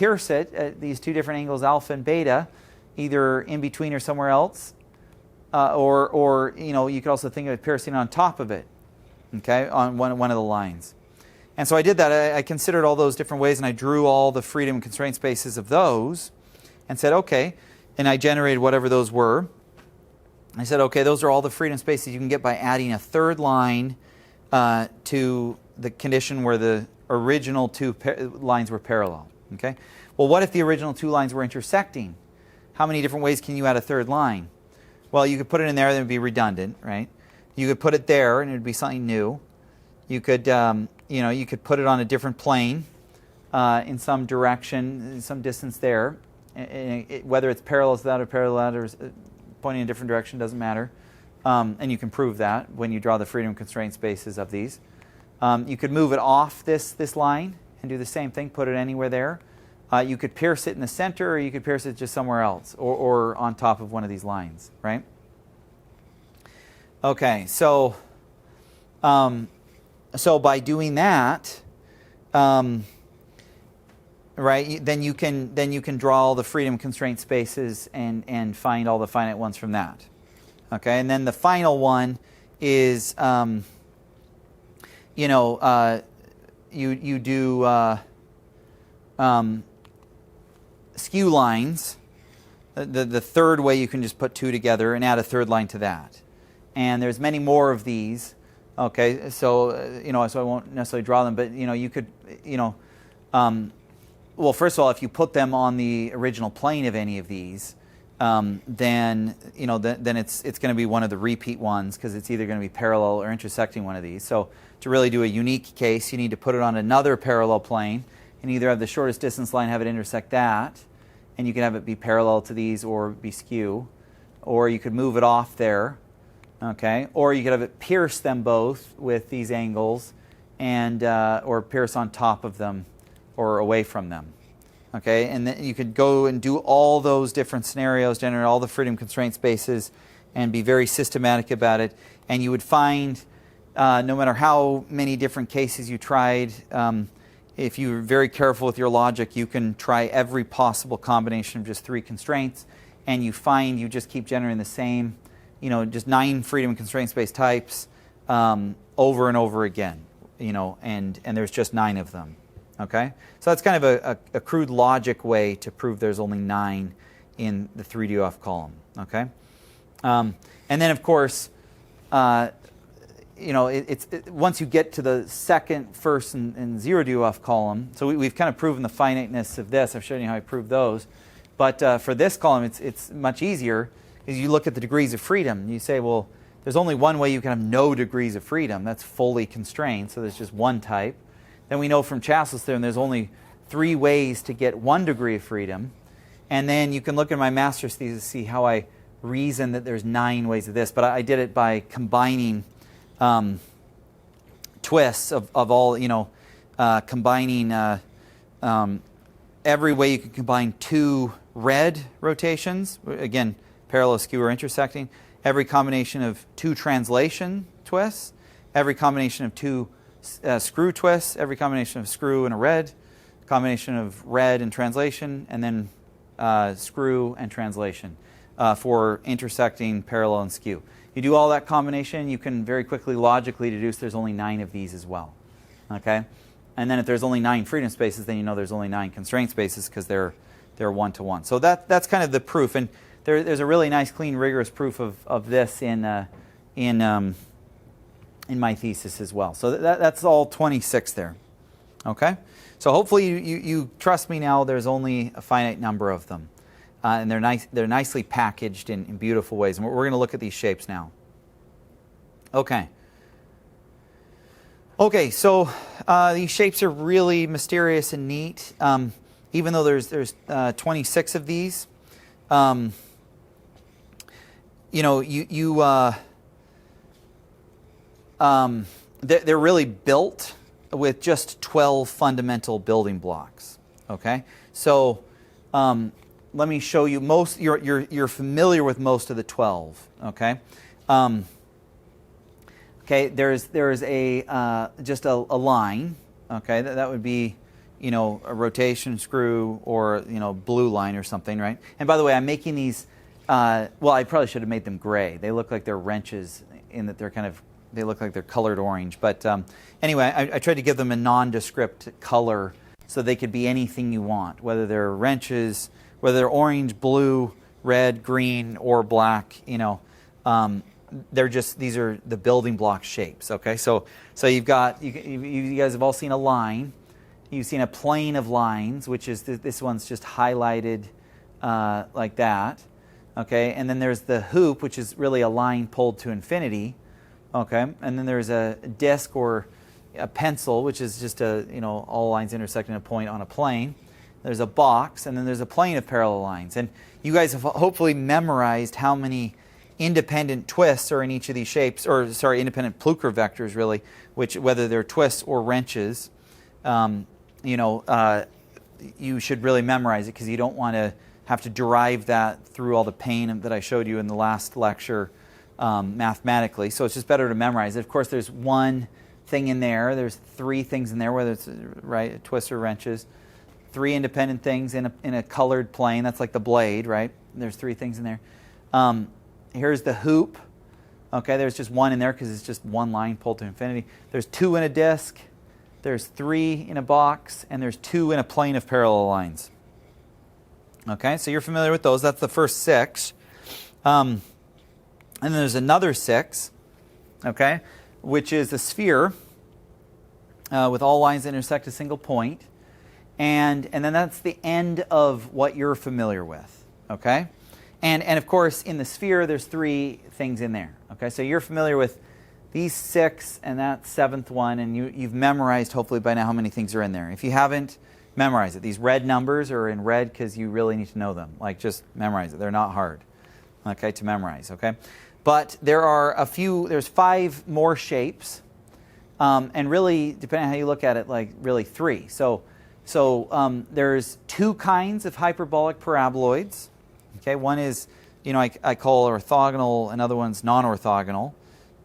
pierce it at these two different angles, alpha and beta, either in between or somewhere else, or you could also think of it piercing on top of it, okay, on one of the lines. And so I did that. I considered all those different ways, and I drew all the freedom and constraint spaces of those, and said, okay, and I generated whatever those were. I said, okay, those are all the freedom spaces you can get by adding a third line to the condition where the original two lines were parallel. Okay. Well, what if the original two lines were intersecting? How many different ways can you add a third line? Well, you could put it in there, and it would be redundant, right? You could put it there, and it would be something new. You could, you could put it on a different plane in some direction, some distance there. Whether it's parallel to that or parallel or pointing in a different direction doesn't matter. And you can prove that when you draw the freedom constraint spaces of these. You could move it off this line and do the same thing, put it anywhere there. You could pierce it in the center, or you could pierce it just somewhere else, or on top of one of these lines, right? Okay, so by doing that, right, then you can draw all the freedom constraint spaces and find all the finite ones from that. Okay, and then the final one is you do skew lines. The third way, you can just put two together and add a third line to that. And there's many more of these. Okay, so so I won't necessarily draw them, but you could well, first of all, if you put them on the original plane of any of these, then it's going to be one of the repeat ones, because it's either going to be parallel or intersecting one of these. So to really do a unique case, you need to put it on another parallel plane and either have the shortest distance line have it intersect that, and you can have it be parallel to these or be skew, or you could move it off there, okay, or you could have it pierce them both with these angles, and or pierce on top of them or away from them. Okay, and then you could go and do all those different scenarios, generate all the freedom constraint spaces, and be very systematic about it. And you would find, no matter how many different cases you tried, if you're very careful with your logic, you can try every possible combination of just three constraints, and you find you just keep generating the same, just 9 freedom constraint space types over and over again, and there's just 9 of them. Okay, so that's kind of a crude logic way to prove there's only 9 in the 3D off column. Okay, and then of course, once you get to the second, first, and 0 off column, so we've kind of proven the finiteness of this. I've shown you how I proved those, but for this column, it's much easier, because you look at the degrees of freedom. You say, well, there's only one way you can have no degrees of freedom. That's fully constrained, so there's just one type. Then we know from Chasles' theorem there's only 3 ways to get 1 degree of freedom. And then you can look at my master's thesis to see how I reason that there's 9 ways of this. But I did it by combining twists of all, combining every way you can combine 2 red rotations, again, parallel, skew, or intersecting, every combination of 2 translation twists, every combination of 2 screw twists, every combination of screw and a red, combination of red and translation, and then screw and translation for intersecting, parallel, and skew. You do all that combination, you can very quickly logically deduce there's only 9 of these as well. Okay, and then if there's only 9 freedom spaces, then you know there's only 9 constraint spaces, because they're one-to-one. So that's kind of the proof, and there's a really nice, clean, rigorous proof of this in my thesis as well. So that's all 26 there. Okay? So hopefully you trust me now, there's only a finite number of them. And they're nicely packaged in beautiful ways. And we're going to look at these shapes now. Okay. Okay, so these shapes are really mysterious and neat. Even though there's 26 of these, they're really built with just 12 fundamental building blocks. Okay, so let me show you most. You're familiar with most of the 12. Okay, okay. There's a just a line. Okay, that would be you know, a rotation screw or, you know, blue line or something, right? And by the way, I'm making these, well, I probably should have made them gray. They look like they're wrenches in that they're kind of, they look like they're colored orange. But anyway, I tried to give them a nondescript color so they could be anything you want, whether they're wrenches, whether they're orange, blue, red, green, or black, you know. They're just, these are the building block shapes, okay? So you've got, you guys have all seen a line. You've seen a plane of lines, which is, this one's just highlighted like that, okay? And then there's the hoop, which is really a line pulled to infinity, okay? And then there's a disc or a pencil, which is just a, you know, all lines intersecting a point on a plane. There's a box, and then there's a plane of parallel lines. And you guys have hopefully memorized how many independent twists are in each of these shapes, or sorry, independent Plucher vectors really, which whether they're twists or wrenches, you know, you should really memorize it because you don't want to have to derive that through all the pain that I showed you in the last lecture mathematically. So it's just better to memorize it. Of course, there's one thing in there. There's three things in there, whether it's right twists or wrenches. Three independent things in a colored plane. That's like the blade, right? There's three things in there. Here's the hoop. Okay, there's just one in there because it's just one line pulled to infinity. There's two in a disc. There's three in a box. And there's two in a plane of parallel lines. Okay, so you're familiar with those. That's the first six. And then there's another six, okay, which is a sphere with all lines that intersect a single point. And then that's the end of what you're familiar with, okay? And of course, in the sphere, there's three things in there, okay? So you're familiar with these six and that seventh one, and you've memorized, hopefully by now, how many things are in there. If you haven't, memorize it. These red numbers are in red because you really need to know them. Like, just memorize it. They're not hard, okay, to memorize, okay? But there are there's five more shapes, and really, depending on how you look at it, like really three. So there's two kinds of hyperbolic paraboloids. Okay, one is, you know, I call orthogonal, another one's non-orthogonal.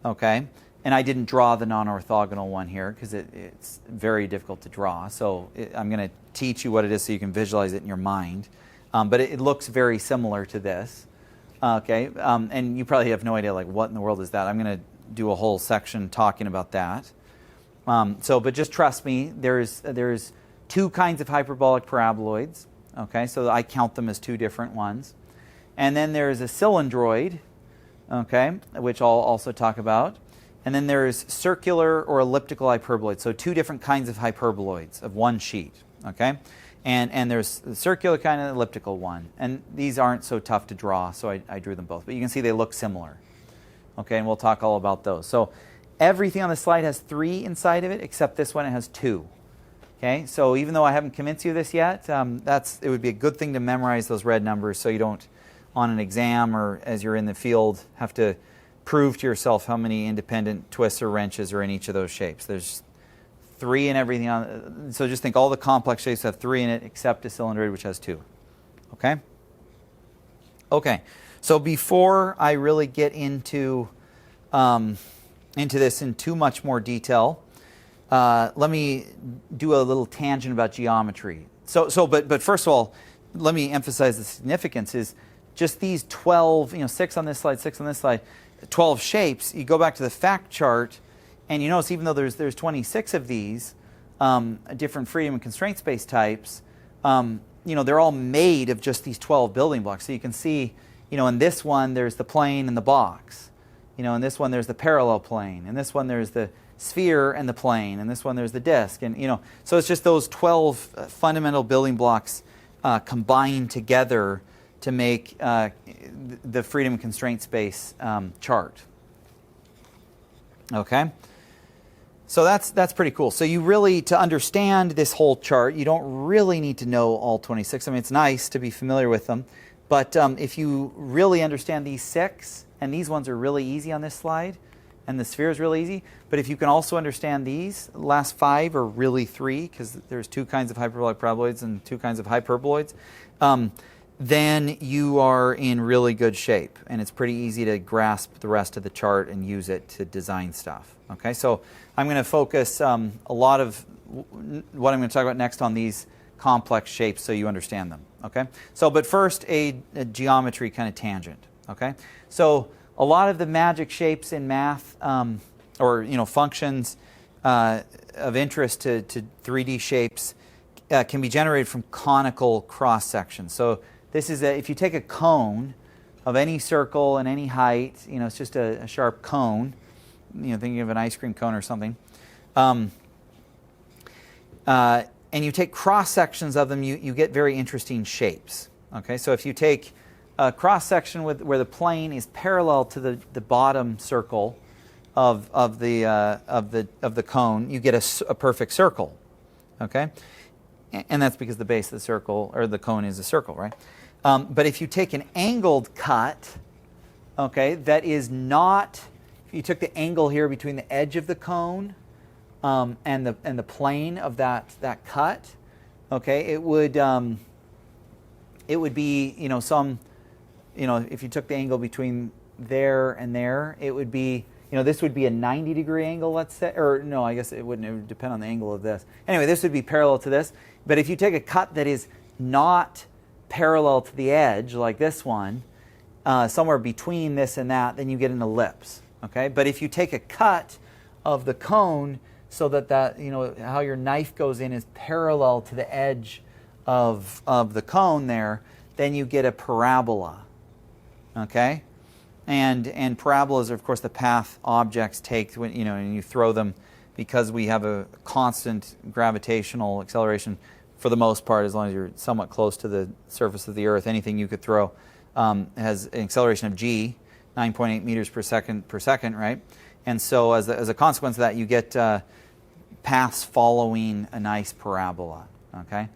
Okay, and I didn't draw the non-orthogonal one here because it's very difficult to draw. So I'm going to teach you what it is so you can visualize it in your mind. But it looks very similar to this. Okay, and you probably have no idea, like, what in the world is that? I'm going to do a whole section talking about that. But just trust me, there's two kinds of hyperbolic paraboloids. Okay, so I count them as two different ones. And then there's a cylindroid, okay, which I'll also talk about. And then there's circular or elliptical hyperboloids, so two different kinds of hyperboloids of one sheet, okay? And there's the circular kind and the elliptical one. And these aren't so tough to draw, so I drew them both. But you can see they look similar, okay, and we'll talk all about those. So everything on the slide has three inside of it, except this one, it has two. Okay, so even though I haven't convinced you of this yet, it would be a good thing to memorize those red numbers so you don't, on an exam or as you're in the field, have to prove to yourself how many independent twists or wrenches are in each of those shapes. There's three in everything on, so just think all the complex shapes have three in it except a cylindroid, which has two. Okay? Okay, so before I really get into this in too much more detail, let me do a little tangent about geometry. But first of all, let me emphasize the significance is just these 12, you know, 6 on this slide, 6 on this slide, 12 shapes. You go back to the fact chart, and you notice even though there's 26 of these different freedom and constraint space types, you know, they're all made of just these 12 building blocks. So you can see, you know, in this one there's the plane and the box. You know, in this one there's the parallel plane. In this one there's the sphere and the plane, and this one there's the disk, and you know, so it's just those 12 fundamental building blocks combined together to make the freedom and constraint space chart. Okay, so that's pretty cool. So you really, to understand this whole chart, you don't really need to know all 26. I mean, it's nice to be familiar with them, but if you really understand these 6, and these ones are really easy on this slide, and the sphere is really easy. But if you can also understand these, the last 5 are really 3, because there's 2 kinds of hyperbolic paraboloids and 2 kinds of hyperboloids, then you are in really good shape. And it's pretty easy to grasp the rest of the chart and use it to design stuff. Okay, so I'm going to focus a lot of what I'm going to talk about next on these complex shapes so you understand them. Okay. So, but first a geometry kind of tangent. Okay. So a lot of the magic shapes in math, or functions of interest to 3D shapes, can be generated from conical cross sections. So this is if you take a cone of any circle and any height, it's just a sharp cone. Thinking of an ice cream cone or something. And you take cross sections of them, you get very interesting shapes. Okay, so if you take a cross section where the plane is parallel to the bottom circle of the cone, you get a perfect circle. Okay, and that's because the base of the circle or the cone is a circle, right? But if you take an angled cut, okay, that is not. If you took the angle here between the edge of the cone and the plane of that cut, okay, it would be some, if you took the angle between there and there, it would be, this would be a 90-degree angle, let's say, or no, I guess it wouldn't. It would depend on the angle of this. Anyway, this would be parallel to this. But if you take a cut that is not parallel to the edge, like this one, somewhere between this and that, then you get an ellipse. Okay, but if you take a cut of the cone so that how your knife goes in is parallel to the edge of the cone there, then you get a parabola. Okay, and parabolas are of course the path objects take when and you throw them, because we have a constant gravitational acceleration for the most part, as long as you're somewhat close to the surface of the Earth. Anything you could throw has an acceleration of g. 9.8 meters per second, right? And so as a consequence of that, you get paths following a nice parabola, okay?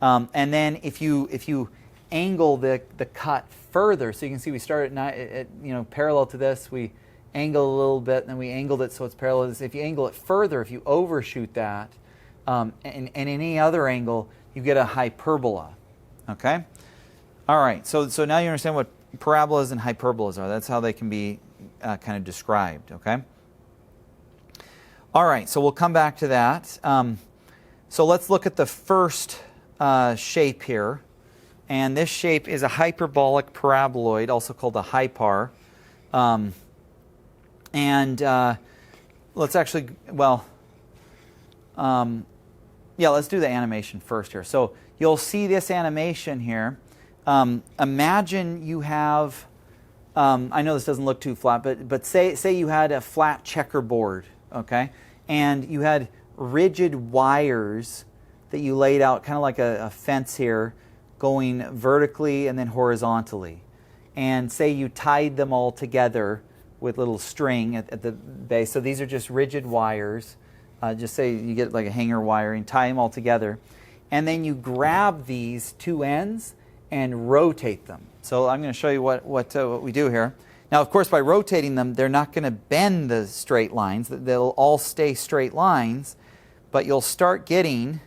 And then if you angle the cut further, so you can see we start at parallel to this, we angle a little bit, and then we angled it so it's parallel to this. If you angle it further, if you overshoot that, and any other angle, you get a hyperbola, okay? All right, so now you understand what parabolas and hyperbolas are. That's how they can be kind of described, okay? All right, so we'll come back to that. So let's look at the first shape here. And this shape is a hyperbolic paraboloid, also called a hypar. Let's actually, let's do the animation first here. So you'll see this animation here. Imagine you have, I know this doesn't look too flat, but say you had a flat checkerboard, okay? And you had rigid wires that you laid out, kind of like a fence here, going vertically and then horizontally. And say you tied them all together with little string at the base. So these are just rigid wires. Just say you get like a hanger wire and tie them all together. And then you grab these two ends and rotate them. So I'm going to show you what we do here. Now, of course, by rotating them, they're not going to bend the straight lines. They'll all stay straight lines, but you'll start getting,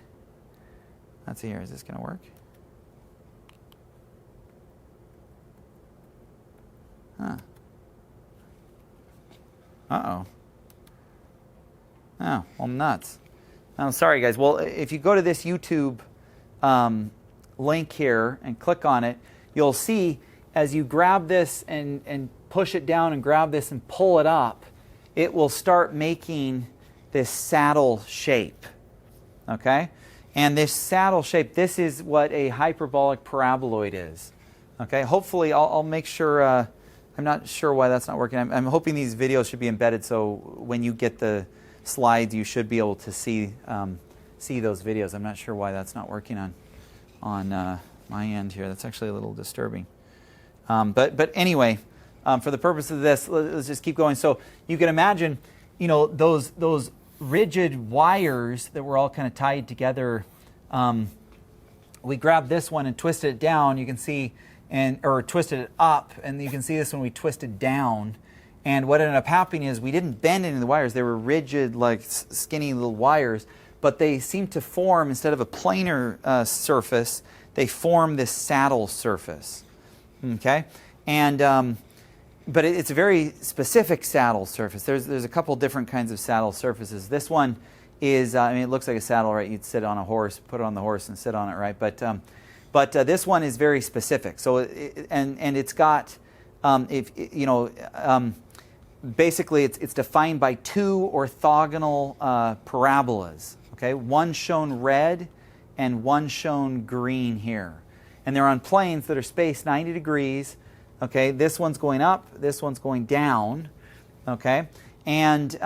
let's see here, is this going to work? Huh. Uh-oh. Oh, well, nuts. I'm sorry, guys. Well, if you go to this YouTube link here and click on it, you'll see as you grab this and push it down and grab this and pull it up, it will start making this saddle shape. Okay? And this saddle shape, this is what a hyperbolic paraboloid is. Okay? Hopefully, I'll make sure, I'm not sure why that's not working. I'm hoping these videos should be embedded so when you get the slides, you should be able to see those videos. I'm not sure why that's not working on my end here. That's actually a little disturbing. But anyway, for the purpose of this, let's just keep going. So you can imagine, those rigid wires that were all kind of tied together. We grabbed this one and twisted it down. You can see, or twisted it up, and you can see this when we twisted down. And what ended up happening is we didn't bend any of the wires. They were rigid, like skinny little wires, but they seemed to form, instead of a planar surface, they form this saddle surface. Okay, and but it's a very specific saddle surface. There's a couple different kinds of saddle surfaces. This one is, I mean, it looks like a saddle, right? You'd sit on a horse, put it on the horse and sit on it, right? But this one is very specific. So, and it's got, basically it's defined by two orthogonal parabolas, okay? One shown red and one shown green here. And they're on planes that are spaced 90 degrees, okay? This one's going up, this one's going down, okay? And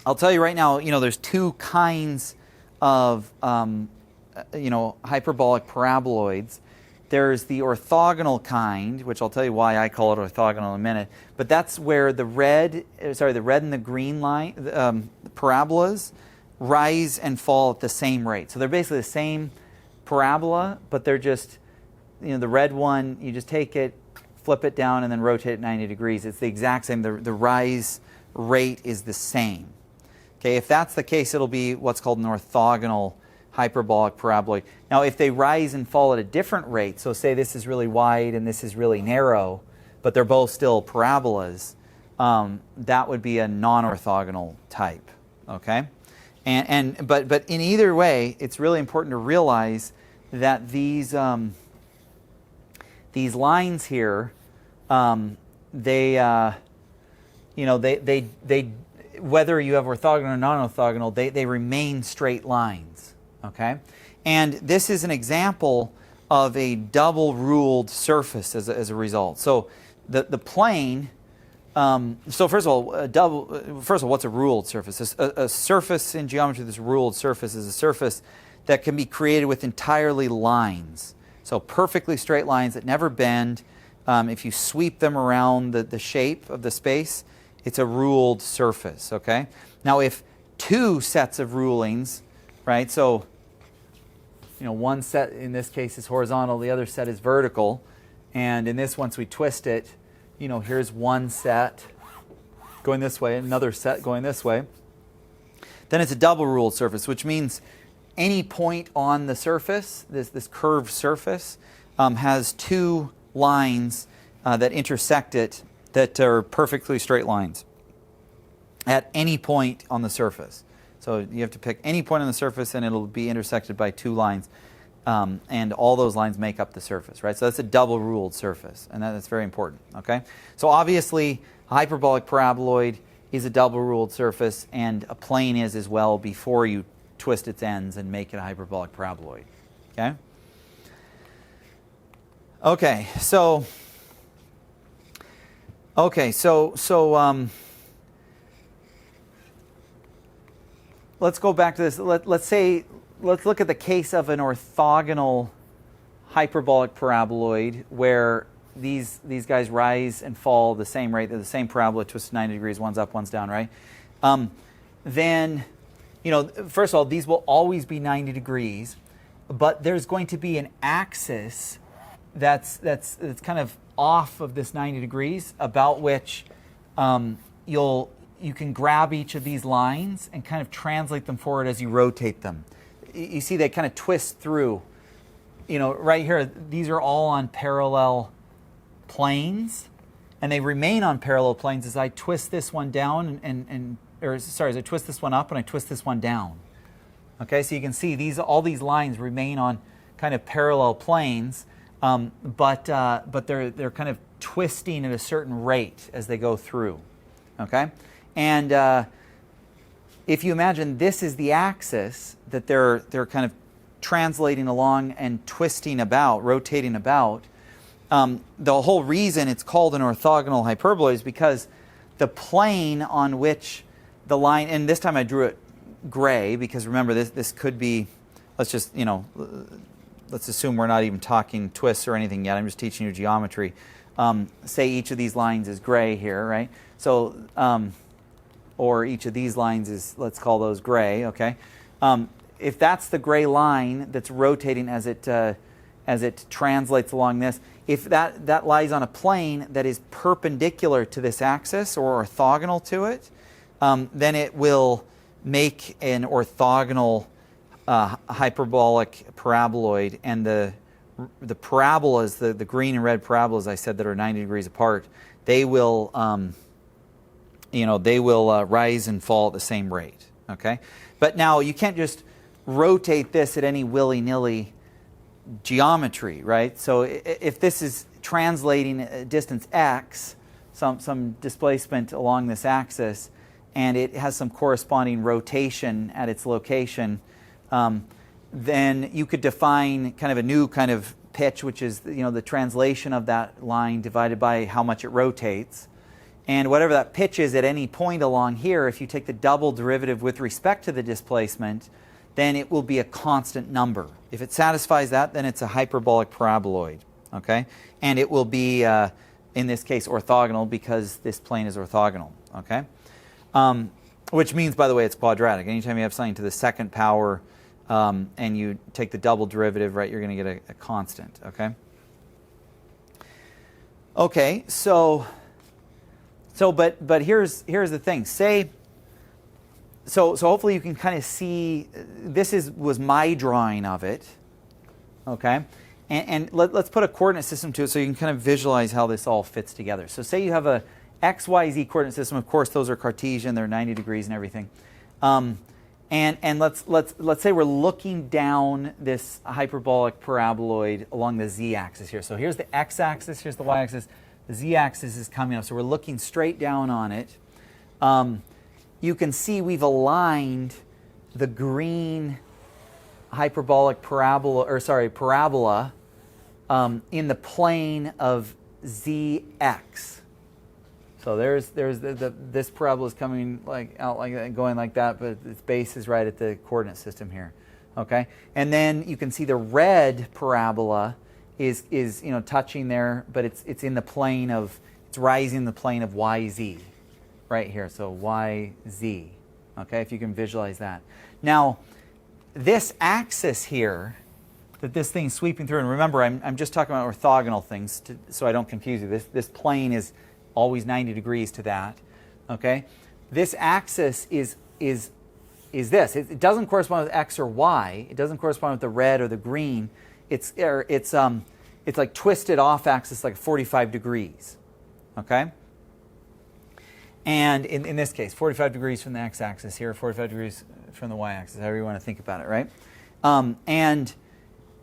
I'll tell you right now, there's two kinds of, hyperbolic paraboloids. There's the orthogonal kind, which I'll tell you why I call it orthogonal in a minute. But that's where the red and the green line parabolas rise and fall at the same rate. So they're basically the same parabola, but they're just, the red one, you just take it, flip it down, and then rotate it 90 degrees. It's the exact same. The rise rate is the same. Okay, if that's the case, it'll be what's called an orthogonal hyperbolic paraboloid. Now, if they rise and fall at a different rate, so say this is really wide and this is really narrow, but they're both still parabolas, that would be a non-orthogonal type. Okay, but in either way, it's really important to realize that these lines here, they whether you have orthogonal or non-orthogonal, they remain straight lines. Okay, and this is an example of a double ruled surface as a result. So the plane. So first of all, what's a ruled surface? A surface in geometry that's a ruled surface is a surface that can be created with entirely lines. So perfectly straight lines that never bend. If you sweep them around the shape of the space, it's a ruled surface. Okay. Now, if two sets of rulings, right? So, one set in this case is horizontal, the other set is vertical, and in this, once we twist it, here's one set going this way, another set going this way. Then it's a double ruled surface, which means any point on the surface, this curved surface, has two lines that intersect it that are perfectly straight lines at any point on the surface. So you have to pick any point on the surface and it'll be intersected by two lines. And all those lines make up the surface, right? So that's a double ruled surface, and that's very important, okay? So obviously, a hyperbolic paraboloid is a double ruled surface, and a plane is as well before you twist its ends and make it a hyperbolic paraboloid, okay? Okay, so let's go back to this. Let's look at the case of an orthogonal hyperbolic paraboloid where these guys rise and fall the same rate. They're the same parabola, twisted 90 degrees. One's up, one's down, right? Then, first of all, these will always be 90 degrees, but there's going to be an axis that's kind of off of this 90 degrees, about which you can grab each of these lines and kind of translate them forward as you rotate them. You see they kind of twist through. Right here, these are all on parallel planes, and they remain on parallel planes as I twist this one down as I twist this one up and I twist this one down. Okay, so you can see all these lines remain on kind of parallel planes, but they're kind of twisting at a certain rate as they go through. Okay, and if you imagine this is the axis that they're kind of translating along and twisting about, rotating about, the whole reason it's called an orthogonal hyperboloid is because the plane on which the line, and this time I drew it gray because remember this could be, let's assume we're not even talking twists or anything yet. I'm just teaching you geometry. Say each of these lines is gray here, right? So, or each of these lines is, let's call those gray, okay? If that's the gray line that's rotating as it translates along this, if that lies on a plane that is perpendicular to this axis or orthogonal to it, then it will make an orthogonal hyperbolic paraboloid, and the parabolas, the green and red parabolas I said that are 90 degrees apart, they will rise and fall at the same rate. Okay, but now you can't just rotate this at any willy-nilly geometry, right? So if this is translating a distance x, some displacement along this axis, and it has some corresponding rotation at its location, then you could define kind of a new kind of pitch, which is the translation of that line divided by how much it rotates. And whatever that pitch is at any point along here, if you take the double derivative with respect to the displacement, then it will be a constant number. If it satisfies that, then it's a hyperbolic paraboloid. Okay? And it will be, in this case, orthogonal because this plane is orthogonal. Okay? Which means, by the way, it's quadratic. Anytime you have something to the second power and you take the double derivative, right, you're going to get a constant. Okay? Okay, so but here's the thing. So hopefully you can kind of see, this was my drawing of it, okay? And let's put a coordinate system to it so you can kind of visualize how this all fits together. So say you have a x, y, z coordinate system. Of course, those are Cartesian. They're 90 degrees and everything. And let's say we're looking down this hyperbolic paraboloid along the z-axis here. So here's the x-axis, here's the y-axis. The z-axis is coming up, so we're looking straight down on it. You can see we've aligned the green hyperbolic parabola in the plane of zx. So there's this parabola is coming out like that, going like that, but its base is right at the coordinate system here. Okay, and then you can see the red parabola is touching there, but it's in the plane of, it's rising in the plane of yz, right here. So yz. Okay, if you can visualize that. Now, this axis here that this thing's sweeping through, and remember, I'm just talking about orthogonal things, so I don't confuse you. This plane is always 90 degrees to that. Okay, this axis is this. It doesn't correspond with x or y. It doesn't correspond with the red or the green. It's like twisted off axis, like 45 degrees. Okay. And in this case, 45 degrees from the x-axis here, 45 degrees from the y-axis, however you want to think about it, right? And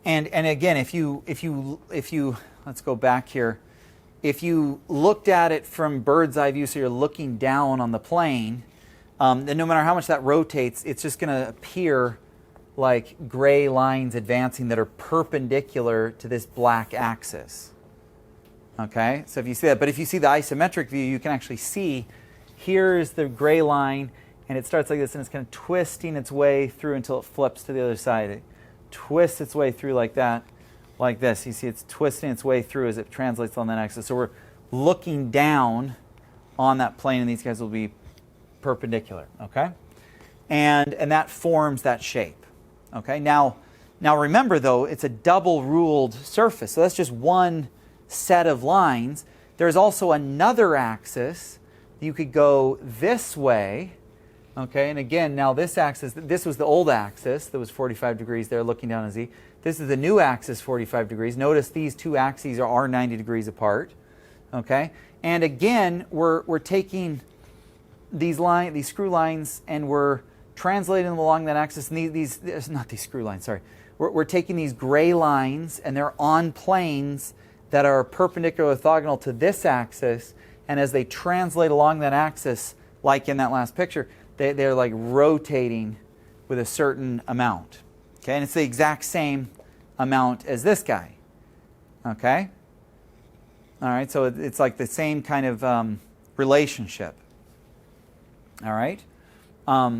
again, if you let's go back here. If you looked at it from bird's eye view, so you're looking down on the plane, then no matter how much that rotates, it's just going to appear like gray lines advancing that are perpendicular to this black axis. Okay, so if you see that, but if you see the isometric view, you can actually see here's the gray line, and it starts like this, and it's kind of twisting its way through until it flips to the other side. It twists its way through like that, like this. You see it's twisting its way through as it translates on that axis. So we're looking down on that plane, and these guys will be perpendicular. Okay, and that forms that shape. Okay, now remember though, it's a double ruled surface, so that's just one set of lines. There's also another axis. You could go this way. Okay, and again, now this axis, this was the old axis that was 45 degrees there looking down on z. This is the new axis, 45 degrees. Notice these two axes are 90 degrees apart. Okay, and again, we're taking these screw lines, and we're translating them along that axis. And these not these screw lines, sorry. We're taking these gray lines, and they're on planes that are perpendicular orthogonal to this axis. And as they translate along that axis, like in that last picture, they're like rotating with a certain amount. Okay, and it's the exact same amount as this guy. Okay? All right, so it's like the same kind of relationship. All right?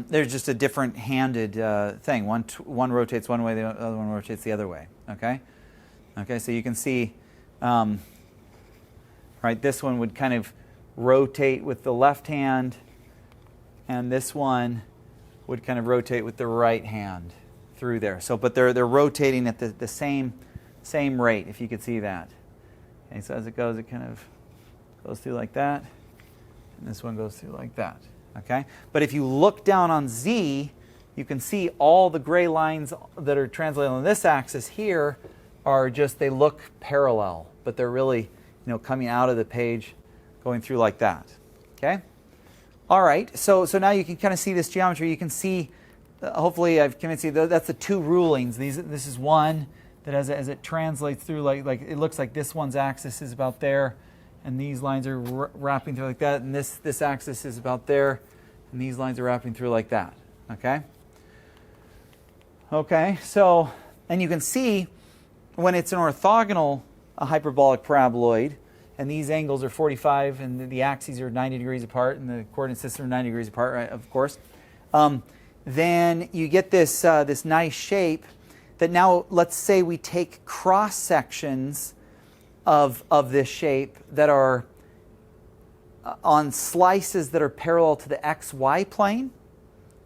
There's just a different handed thing. One rotates one way, the other one rotates the other way. Okay? Okay, so you can see, right, this one would kind of rotate with the left hand, and this one would kind of rotate with the right hand through there. So, but they're rotating at the same rate, if you could see that. Okay, so as it goes, it kind of goes through like that, and this one goes through like that. Okay, but if you look down on z, you can see all the gray lines that are translated on this axis here are just, they look parallel, but they're really, coming out of the page, going through like that. Okay. All right, so now you can kind of see this geometry. You can see, hopefully I've convinced you, that's the two rulings. This is one that as it translates through, like it looks like this one's axis is about there, and these lines are wrapping through like that, and this axis is about there, and these lines are wrapping through like that, okay? Okay, so, and you can see when it's an orthogonal hyperbolic paraboloid, and these angles are 45, and the axes are 90 degrees apart, and the coordinate system are 90 degrees apart, right, of course. Then you get this, this nice shape that now, let's say we take cross sections of this shape that are on slices that are parallel to the xy plane,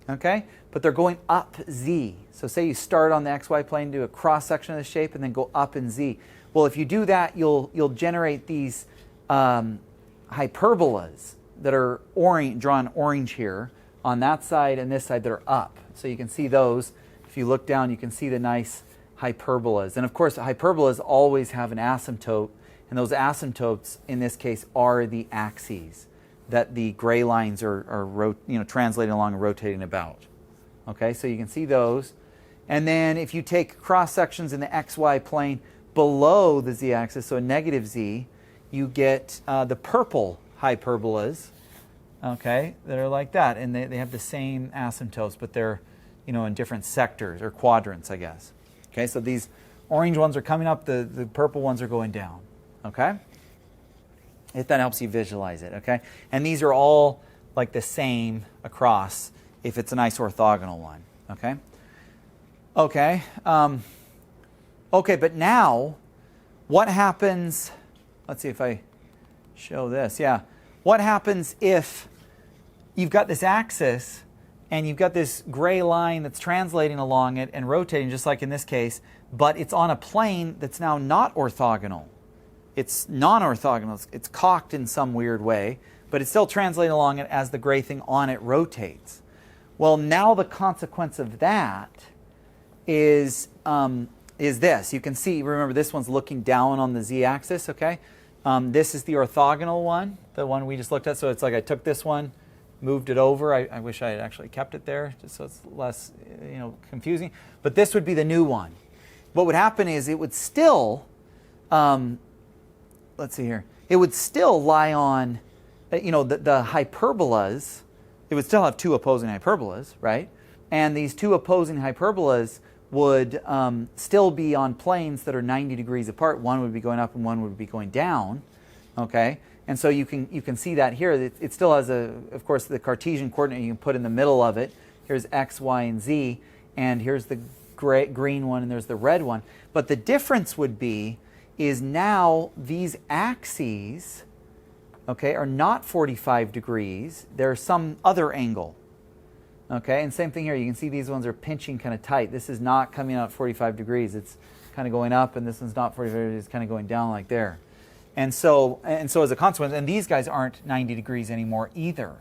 okay? But they're going up z. So say you start on the xy plane, do a cross section of the shape, and then go up in z. Well, if you do that, you'll generate these hyperbolas that are drawn orange here on that side and this side that are up. So you can see those. If you look down, you can see the nice hyperbolas. And of course, hyperbolas always have an asymptote, and those asymptotes in this case are the axes that the gray lines are translating along and rotating about. Okay, so you can see those. And then if you take cross sections in the xy plane below the z-axis, so a negative z, you get the purple hyperbolas, okay, that are like that. And they have the same asymptotes, but they're in different sectors or quadrants, I guess. Okay, so these orange ones are coming up, the purple ones are going down. Okay? If that helps you visualize it, okay? And these are all like the same across if it's a nice orthogonal one. Okay? Okay. Okay, but now, what happens, let's see if I show this. Yeah. What happens if you've got this axis and you've got this gray line that's translating along it and rotating, just like in this case, but it's on a plane that's now not orthogonal. It's non-orthogonal. It's cocked in some weird way, but it's still translating along it as the gray thing on it rotates. Well, now the consequence of that is this. You can see, remember, this one's looking down on the z-axis, okay? This is the orthogonal one, the one we just looked at. So it's like I took this one, moved it over. I wish I had actually kept it there, just so it's less confusing. But this would be the new one. What would happen is it would still, let's see here, it would still lie on, the hyperbolas. It would still have two opposing hyperbolas, right? And these two opposing hyperbolas would still be on planes that are 90 degrees apart. One would be going up and one would be going down, okay? And so you can see that here. It still has, of course, the Cartesian coordinate you can put in the middle of it. Here's x, y, and z, and here's the green one, and there's the red one. But the difference would be is now these axes, okay, are not 45 degrees. They're some other angle. Okay, and same thing here. You can see these ones are pinching kind of tight. This is not coming out 45 degrees. It's kind of going up, and this one's not 45 degrees. It's kind of going down like there. And so as a consequence, and these guys aren't 90 degrees anymore either.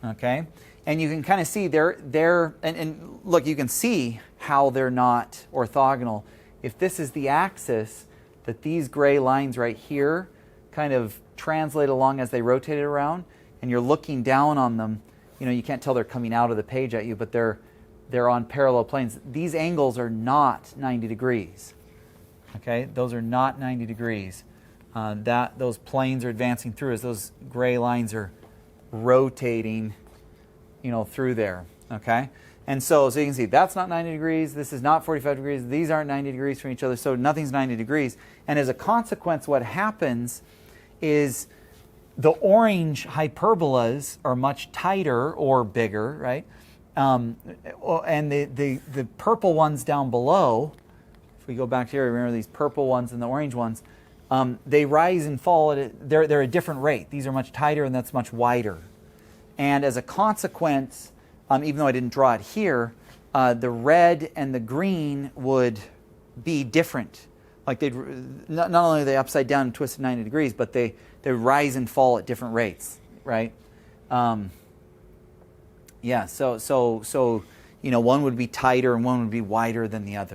Okay, and you can kind of see and look, you can see how they're not orthogonal. If this is the axis, that these gray lines right here kind of translate along as they rotate it around, and you're looking down on them. You can't tell they're coming out of the page at you, but they're on parallel planes. These angles are not 90 degrees. Okay, those are not 90 degrees. Those planes are advancing through as those gray lines are rotating, through there. Okay, and so you can see that's not 90 degrees. This is not 45 degrees. These aren't 90 degrees from each other. So nothing's 90 degrees. And as a consequence, what happens is the orange hyperbolas are much tighter or bigger, right? And the purple ones down below, if we go back here, remember these purple ones and the orange ones, they rise and fall they're a different rate. These are much tighter and that's much wider. And as a consequence, even though I didn't draw it here, the red and the green would be different. Like not only are they upside down and twisted 90 degrees, but they rise and fall at different rates, right? Yeah. So one would be tighter and one would be wider than the other.